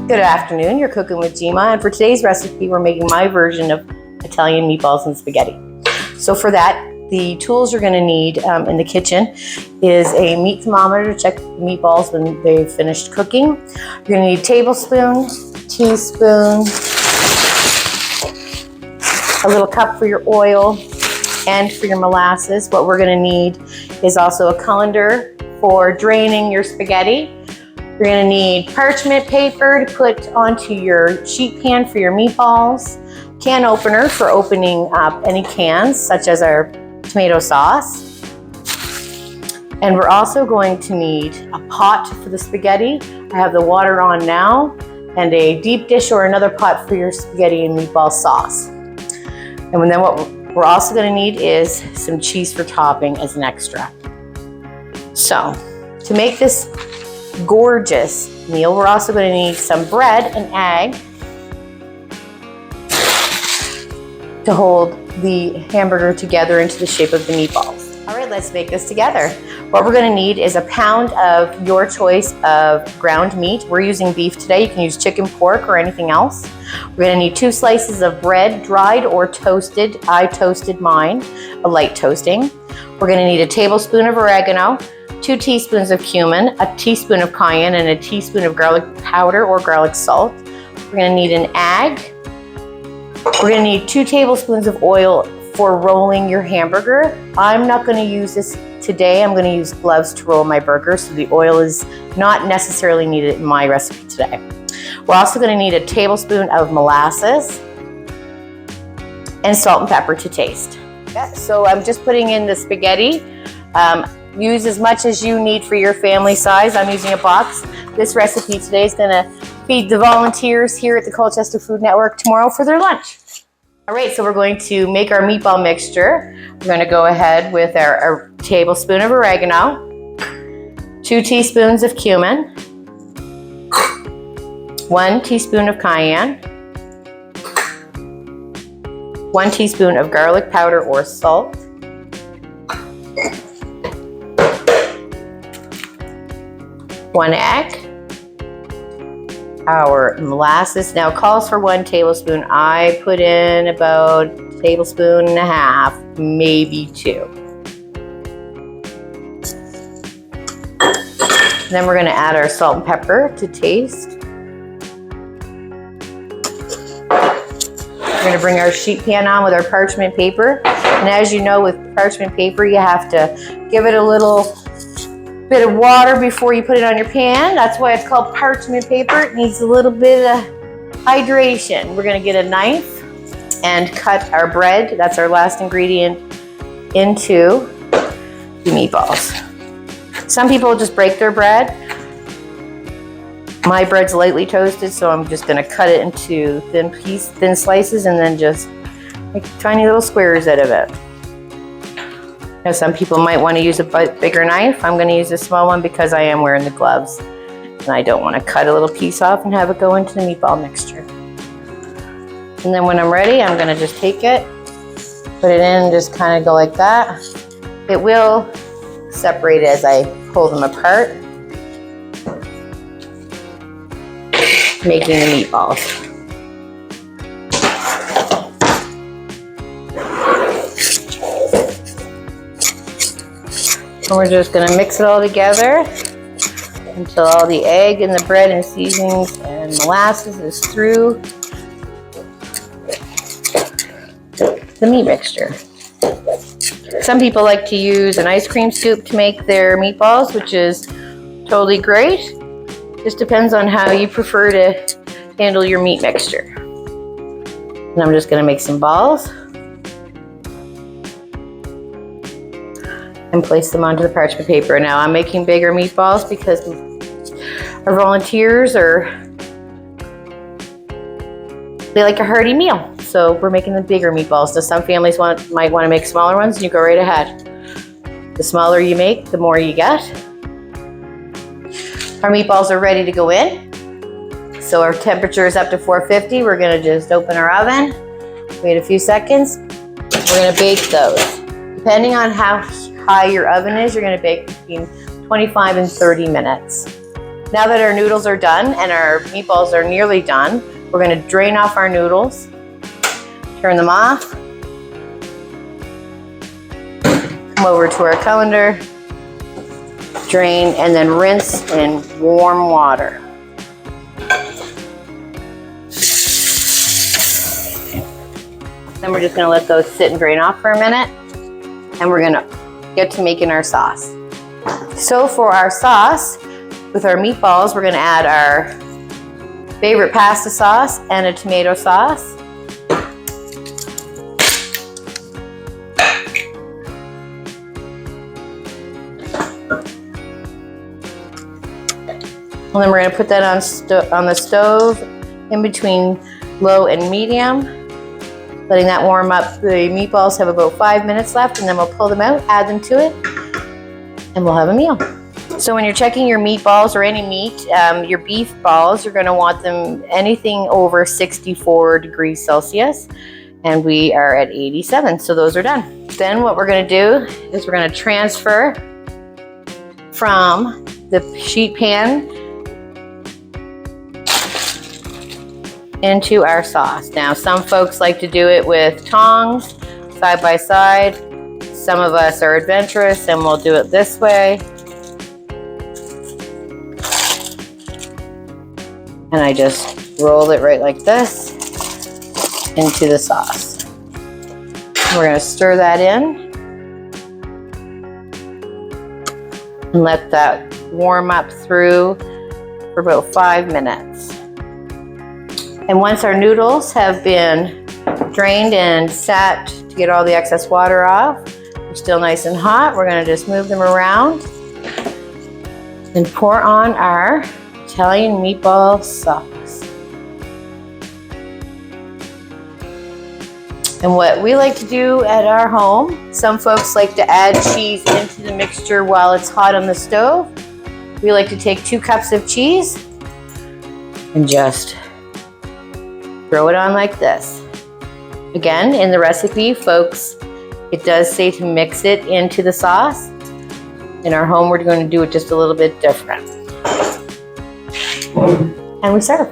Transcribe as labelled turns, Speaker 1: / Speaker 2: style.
Speaker 1: Good afternoon, you're cooking with Gima, and for today's recipe we're making my version of Italian meatballs and spaghetti. So for that, the tools you're going to need in the kitchen is a meat thermometer to check the meatballs when they've finished cooking. You're going to need a tablespoon, teaspoon, a little cup for your oil, and for your molasses. What we're going to need is also a colander for draining your spaghetti. You're going to need parchment paper to put onto your sheet pan for your meatballs, can opener for opening up any cans, such as our tomato sauce. And we're also going to need a pot for the spaghetti. I have the water on now, and a deep dish or another pot for your spaghetti and meatball sauce. And then what we're also going to need is some cheese for topping as an extra. So to make this gorgeous meal, we're also going to need some bread and egg to hold the hamburger together into the shape of the meatballs. All right, let's make this together. What we're going to need is a pound of your choice of ground meat. We're using beef today. You can use chicken, pork, or anything else. We're going to need 2 slices of bread, dried or toasted. I toasted mine, a light toasting. We're going to need a tablespoon of oregano, 2 teaspoons of cumin, a teaspoon of cayenne, and a teaspoon of garlic powder or garlic salt. We're going to need an egg. We're going to need 2 tablespoons of oil for rolling your hamburger. I'm not going to use this today. I'm going to use gloves to roll my burger, so the oil is not necessarily needed in my recipe today. We're also going to need a tablespoon of molasses and salt and pepper to taste. Yeah, so I'm just putting in the spaghetti. Use as much as you need for your family size. I'm using a box. This recipe today is going to feed the volunteers here at the Colchester Food Network tomorrow for their lunch. All right, so we're going to make our meatball mixture. We're going to go ahead with our tablespoon of oregano, 2 teaspoons of cumin, 1 teaspoon of cayenne, 1 teaspoon of garlic powder or salt, 1 egg. Our molasses now calls for 1 tablespoon. I put in about a tablespoon and a half, maybe 2. Then we're going to add our salt and pepper to taste. We're going to bring our sheet pan on with our parchment paper. And as you know, with parchment paper, you have to give it a little bit of water before you put it on your pan. That's why it's called parchment paper. It needs a little bit of hydration. We're going to get a knife and cut our bread, that's our last ingredient, into the meatballs. Some people just break their bread. My bread's lightly toasted, so I'm just going to cut it into thin slices and then just make tiny little squares out of it. Now, some people might want to use a bigger knife. I'm going to use a small one because I am wearing the gloves. And I don't want to cut a little piece off and have it go into the meatball mixture. And then when I'm ready, I'm going to just take it, put it in, and just kind of go like that. It will separate as I pull them apart, making the meatballs. And we're just going to mix it all together until all the egg and the bread and seasonings and molasses is through the meat mixture. Some people like to use an ice cream scoop to make their meatballs, which is totally great. Just depends on how you prefer to handle your meat mixture. And I'm just going to make some balls and place them onto the parchment paper. Now I'm making bigger meatballs because our volunteers they like a hearty meal. So we're making the bigger meatballs. Now some families might want to make smaller ones, and you go right ahead. The smaller you make, the more you get. Our meatballs are ready to go in. So our temperature is up to 450. We're going to just open our oven, wait a few seconds. We're going to bake those. Depending on how high your oven is, you're going to bake between 25 and 30 minutes. Now that our noodles are done and our meatballs are nearly done, we're gonna drain off our noodles, turn them off, come over to our colander, drain, and then rinse in warm water. Then we're just gonna let those sit and drain off for a minute, and we're gonna get to making our sauce. So for our sauce, with our meatballs, we're gonna add our favorite pasta sauce and a tomato sauce. And then we're gonna put that on the stove in between low and medium, letting that warm up. The meatballs have about 5 minutes left, and then we'll pull them out, add them to it, and we'll have a meal. So when you're checking your meatballs or any meat, your beef balls, you're gonna want them anything over 64 degrees Celsius, and we are at 87, so those are done. Then what we're gonna do is we're gonna transfer from the sheet pan into our sauce. Now, some folks like to do it with tongs, side by side. Some of us are adventurous and we'll do it this way. And I just roll it right like this into the sauce. We're gonna stir that in and let that warm up through for about 5 minutes. And once our noodles have been drained and sat to get all the excess water off, they're still nice and hot, we're gonna just move them around and pour on our Italian meatball sauce. And what we like to do at our home, some folks like to add cheese into the mixture while it's hot on the stove. We like to take 2 cups of cheese and just throw it on like this. Again, in the recipe, folks, it does say to mix it into the sauce. In our home, we're going to do it just a little bit different. And we serve.